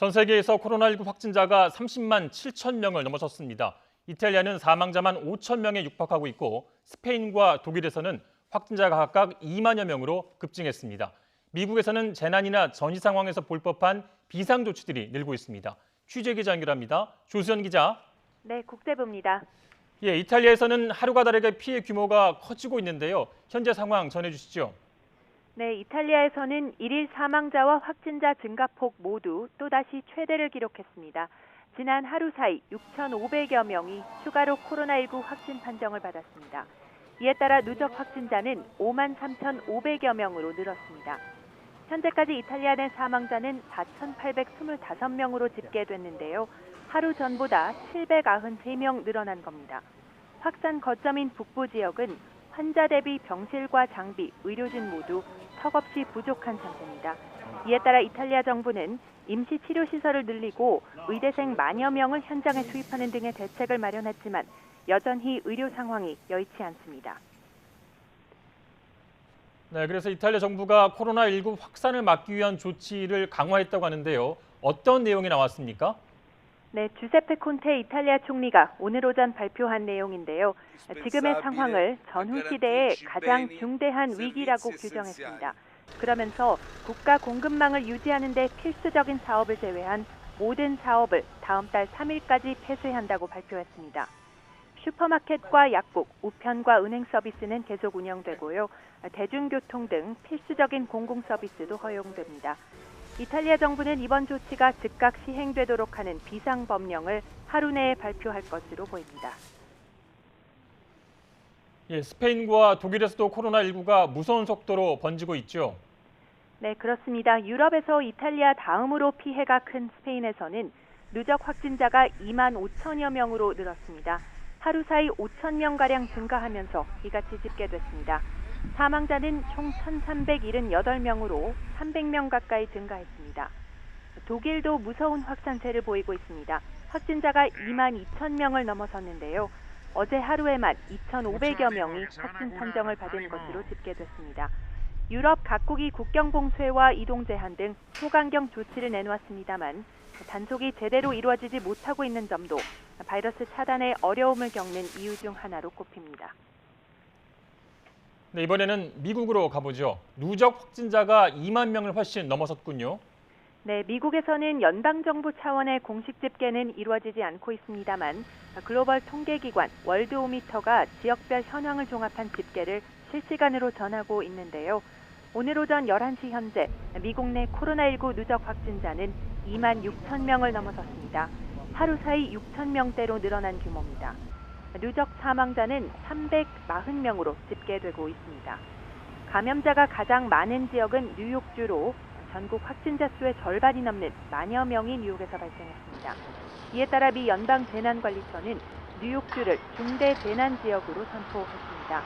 전 세계에서 코로나19 확진자가 30만 7천 명을 넘어섰습니다. 이탈리아는 사망자만 5천 명에 육박하고 있고 스페인과 독일에서는 확진자가 각각 2만여 명으로 급증했습니다. 미국에서는 재난이나 전이 상황에서 볼 법한 비상 조치들이 늘고 있습니다. 취재 기자 연결합니다. 조수연 기자. 네, 국제부입니다. 예, 이탈리아에서는 하루가 다르게 피해 규모가 커지고 있는데요. 현재 상황 전해주시죠. 네, 이탈리아에서는 일일 사망자와 확진자 증가폭 모두 또다시 최대를 기록했습니다. 지난 하루 사이 6,500여 명이 추가로 코로나19 확진 판정을 받았습니다. 이에 따라 누적 확진자는 5만 3,500여 명으로 늘었습니다. 현재까지 이탈리아 내 사망자는 4,825명으로 집계됐는데요. 하루 전보다 793명 늘어난 겁니다. 확산 거점인 북부 지역은 환자 대비 병실과 장비, 의료진 모두 턱없이 부족한 상태입니다. 이에 따라 이탈리아 정부는 임시 치료 시설을 늘리고 의대생 만여 명을 현장에 투입하는 등의 대책을 마련했지만 여전히 의료 상황이 여의치 않습니다. 네, 그래서 이탈리아 정부가 코로나19 확산을 막기 위한 조치를 강화했다고 하는데요. 어떤 내용이 나왔습니까? 네, 주세페 콘테 이탈리아 총리가 오늘 오전 발표한 내용인데요. 지금의 상황을 전후 시대의 가장 중대한 위기라고 규정했습니다. 그러면서 국가 공급망을 유지하는 데 필수적인 사업을 제외한 모든 사업을 다음 달 3일까지 폐쇄한다고 발표했습니다. 슈퍼마켓과 약국, 우편과 은행 서비스는 계속 운영되고요. 대중교통 등 필수적인 공공 서비스도 허용됩니다. 이탈리아 정부는 이번 조치가 즉각 시행되도록 하는 비상법령을 하루 내에 발표할 것으로 보입니다. 예, 스페인과 독일에서도 코로나19가 무서운 속도로 번지고 있죠. 네, 그렇습니다. 유럽에서 이탈리아 다음으로 피해가 큰 스페인에서는 누적 확진자가 2만 5천여 명으로 늘었습니다. 하루 사이 5천 명가량 증가하면서 이같이 집계됐습니다. 사망자는 총 1,378명으로 300명 가까이 증가했습니다. 독일도 무서운 확산세를 보이고 있습니다. 확진자가 2만 2천 명을 넘어섰는데요. 어제 하루에만 2,500여 명이 확진 판정을 받은 것으로 집계됐습니다. 유럽 각국이 국경 봉쇄와 이동 제한 등 소강경 조치를 내놓았습니다만 단속이 제대로 이루어지지 못하고 있는 점도 바이러스 차단에 어려움을 겪는 이유 중 하나로 꼽힙니다. 네, 이번에는 미국으로 가보죠. 누적 확진자가 2만 명을 훨씬 넘어섰군요. 네, 미국에서는 연방정부 차원의 공식 집계는 이루어지지 않고 있습니다만 글로벌 통계기관 월드오미터가 지역별 현황을 종합한 집계를 실시간으로 전하고 있는데요. 오늘 오전 11시 현재 미국 내 코로나19 누적 확진자는 2만 6천 명을 넘어섰습니다. 하루 사이 6천 명대로 늘어난 규모입니다. 누적 사망자는 340명으로 집계되고 있습니다. 감염자가 가장 많은 지역은 뉴욕주로 전국 확진자 수의 절반이 넘는 만여 명이 뉴욕에서 발생했습니다. 이에 따라 미 연방재난관리청은 뉴욕주를 중대 재난 지역으로 선포했습니다.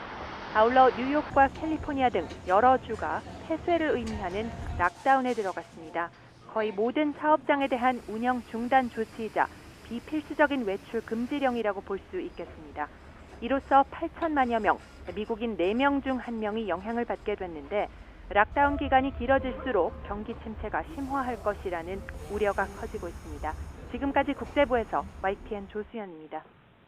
아울러 뉴욕과 캘리포니아 등 여러 주가 폐쇄를 의미하는 락다운에 들어갔습니다. 거의 모든 사업장에 대한 운영 중단 조치이자 비필수적인 외출 금지령이라고 볼 수 있겠습니다. 이로써 8천만여 명, 미국인 4명 중 1명이 영향을 받게 됐는데 락다운 기간이 길어질수록 경기 침체가 심화할 것이라는 우려가 커지고 있습니다. 지금까지 국제부에서 YTN 조수연입니다.